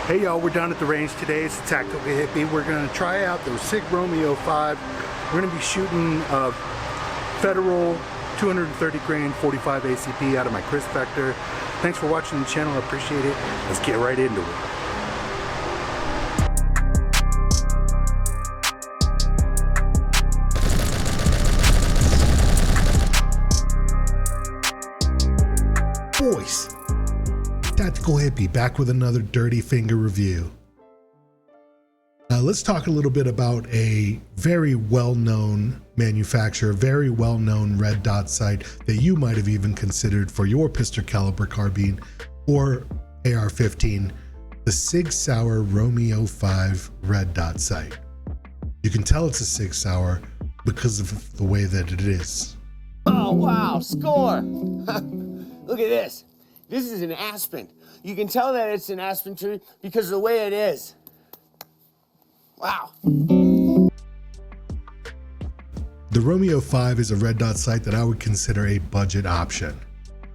Hey y'all, we're down at the range today. It's a Tactical Hippie. We're going to try out the Sig Romeo 5. We're going to be shooting a Federal 230 grain 45 ACP out of my Chris Vector. Thanks for watching the channel. I appreciate it. Let's get right into it. Boys, Tactical Hippie back with another Dirty Finger review. Let's talk a little bit about a very well-known manufacturer, very well-known red dot sight that you might have even considered for your pistol caliber carbine or AR-15, the Sig Sauer Romeo 5 red dot sight. You can tell it's a Sig Sauer because of the way that it is. Oh wow, score! Look at this. This is an aspen. You can tell that it's an aspen tree because of the way it is. Wow. The Romeo 5 is a red dot sight that I would consider a budget option.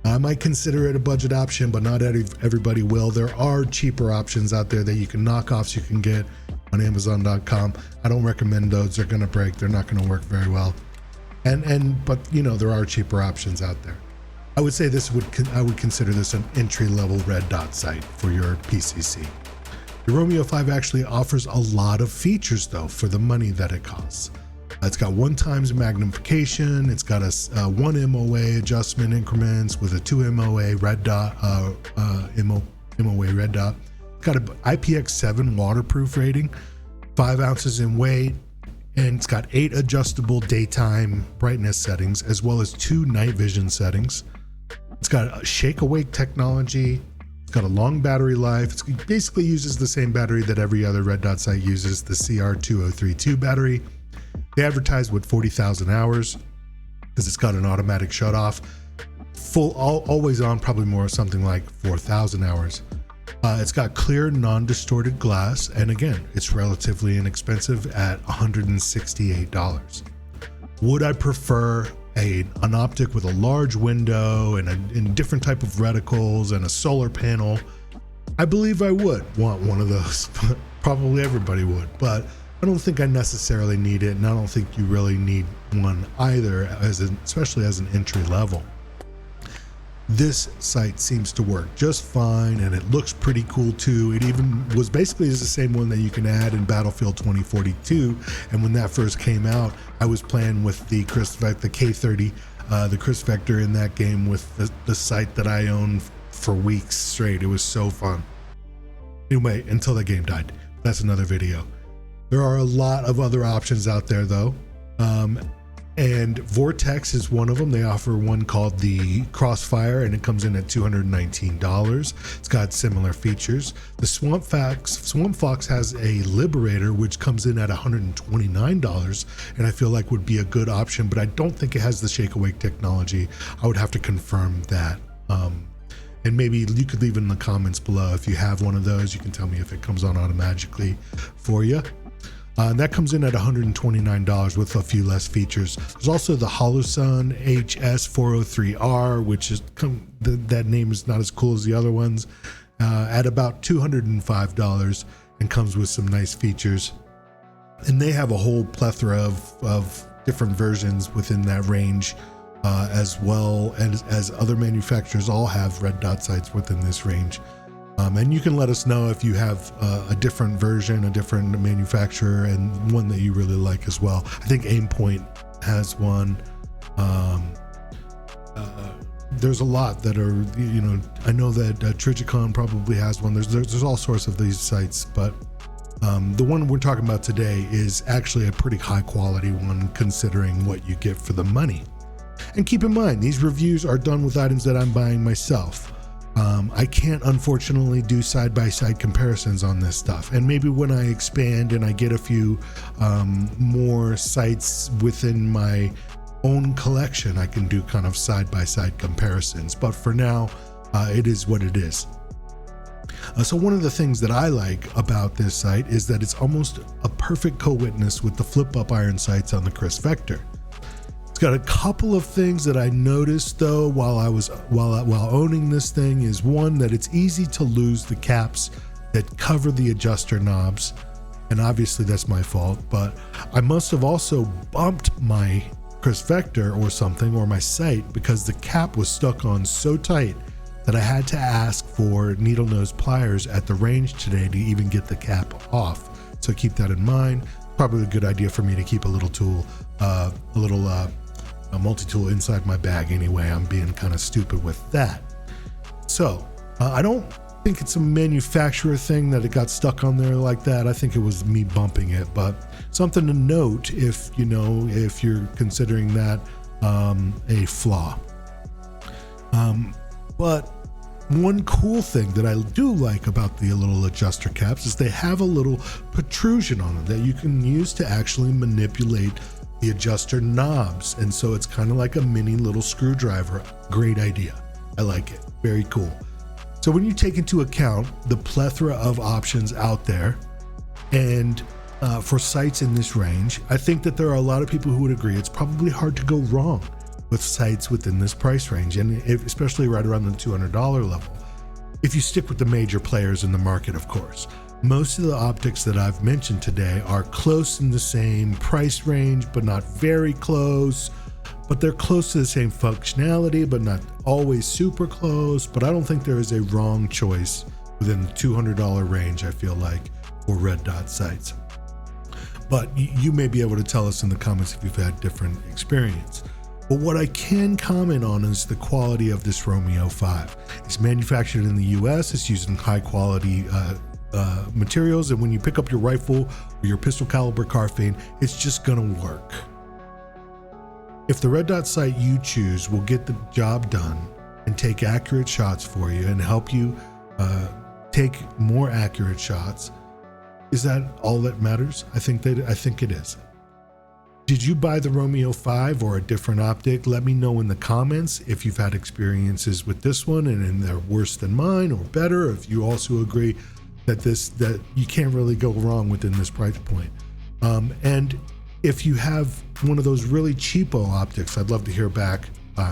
I might consider it a budget option, but not everybody will. There are cheaper options out there that you can knockoffs you can get on Amazon.com. I don't recommend those. They're gonna break. They're not gonna work very well. But you know, there are cheaper options out there. I would say I would consider this an entry-level red dot sight for your PCC. The Romeo 5 actually offers a lot of features though for the money that it costs. It's got 1x magnification. It's got a 1 MOA adjustment increments with a 2 MOA red dot, MOA red dot. It's got an IPX7 waterproof rating, 5 ounces in weight, and it's got 8 adjustable daytime brightness settings as well as 2 night vision settings. It's got a shake awake technology. It's got a long battery life. It basically uses the same battery that every other red dot sight uses, the CR2032 battery. They advertise with 40,000 hours because it's got an automatic shut off. Always on, probably more something like 4,000 hours. It's got clear non-distorted glass, and again, it's relatively inexpensive at $168. Would I prefer an optic with a large window and a different type of reticles and a solar panel? I believe I would want one of those. Probably everybody would, but I don't think I necessarily need it, and I don't think you really need one either, especially as an entry level. This sight seems to work just fine, and it looks pretty cool too. It even was basically the same one that you can add in Battlefield 2042, and when that first came out, I was playing with the K30, the Chris Vector in that game with the sight that I owned for weeks straight. It was so fun. Anyway, until that game died. That's another video. There are a lot of other options out there though. And Vortex is one of them. They offer one called the Crossfire, and it comes in at $219. It's got similar features. The Swamp Fox has a Liberator, which comes in at $129, and I feel like would be a good option, but I don't think it has the Shake Awake technology. I would have to confirm that. And maybe you could leave it in the comments below. If you have one of those, you can tell me if it comes on automatically for you. That comes in at $129 with a few less features. There's also the Holosun HS403R, which is that name is not as cool as the other ones, at about $205, and comes with some nice features. And they have a whole plethora of different versions within that range, as well as other manufacturers all have red dot sights within this range. And you can let us know if you have a different version, a different manufacturer, and one that you really like as well. I think Aimpoint has one. There's a lot that are, you know, I know that Trigicon probably has one. There's all sorts of these sites, but the one we're talking about today is actually a pretty high quality one considering what you get for the money. And keep in mind, these reviews are done with items that I'm buying myself. I can't unfortunately do side-by-side comparisons on this stuff, and maybe when I expand and I get a few more sites within my own collection, I can do kind of side-by-side comparisons, but for now it is what it is. So one of the things that I like about this sight is that it's almost a perfect co-witness with the flip-up iron sights on the Chris Vector. It's got a couple of things that I noticed though while owning this thing. Is one, that it's easy to lose the caps that cover the adjuster knobs, and obviously that's my fault, but I must have also bumped my Chris Vector or something, or my sight, because the cap was stuck on so tight that I had to ask for needle nose pliers at the range today to even get the cap off. So keep that in mind. Probably a good idea for me to keep a little tool, a multi-tool inside my bag anyway. I'm being kind of stupid with that. So I don't think it's a manufacturer thing that it got stuck on there like that. I think it was me bumping it, but something to note if you're considering that a flaw. But one cool thing that I do like about the little adjuster caps is they have a little protrusion on them that you can use to actually manipulate the adjuster knobs. And so it's kind of like a mini little screwdriver. Great idea. I like it. Very cool. So when you take into account the plethora of options out there and for sights in this range, I think that there are a lot of people who would agree it's probably hard to go wrong with sights within this price range, and especially right around the $200 level. If you stick with the major players in the market, of course. Most of the optics that I've mentioned today are close in the same price range, but not very close. But they're close to the same functionality, but not always super close. But I don't think there is a wrong choice within the $200 range, I feel like, for red dot sights. But you may be able to tell us in the comments if you've had different experience. But what I can comment on is the quality of this Romeo 5. It's manufactured in the US, it's using high quality materials, and when you pick up your rifle or your pistol caliber carbine, it's just gonna work. If the red dot sight you choose will get the job done and take accurate shots for you and help you take more accurate shots, is that all that matters? I think it is. Did you buy the Romeo 5 or a different optic? Let me know in the comments if you've had experiences with this one and they're worse than mine or better, or if you also agree that you can't really go wrong within this price point. And if you have one of those really cheapo optics, I'd love to hear back.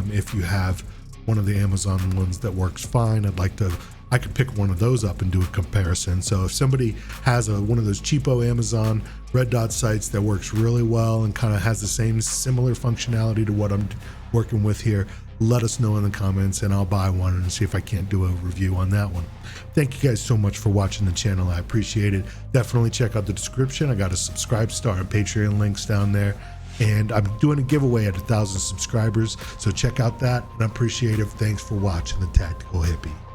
If you have one of the Amazon ones that works fine, I could pick one of those up and do a comparison. So if somebody has one of those cheapo Amazon red dot sights that works really well and kind of has the similar functionality to what I'm working with here, let us know in the comments and I'll buy one and see if I can't do a review on that one. Thank you guys so much for watching the channel. I appreciate it. Definitely check out the description. I got a subscribe star and Patreon links down there. And I'm doing a giveaway at 1,000 subscribers. So check out that and I appreciate it. Thanks for watching The Tactical Hippie.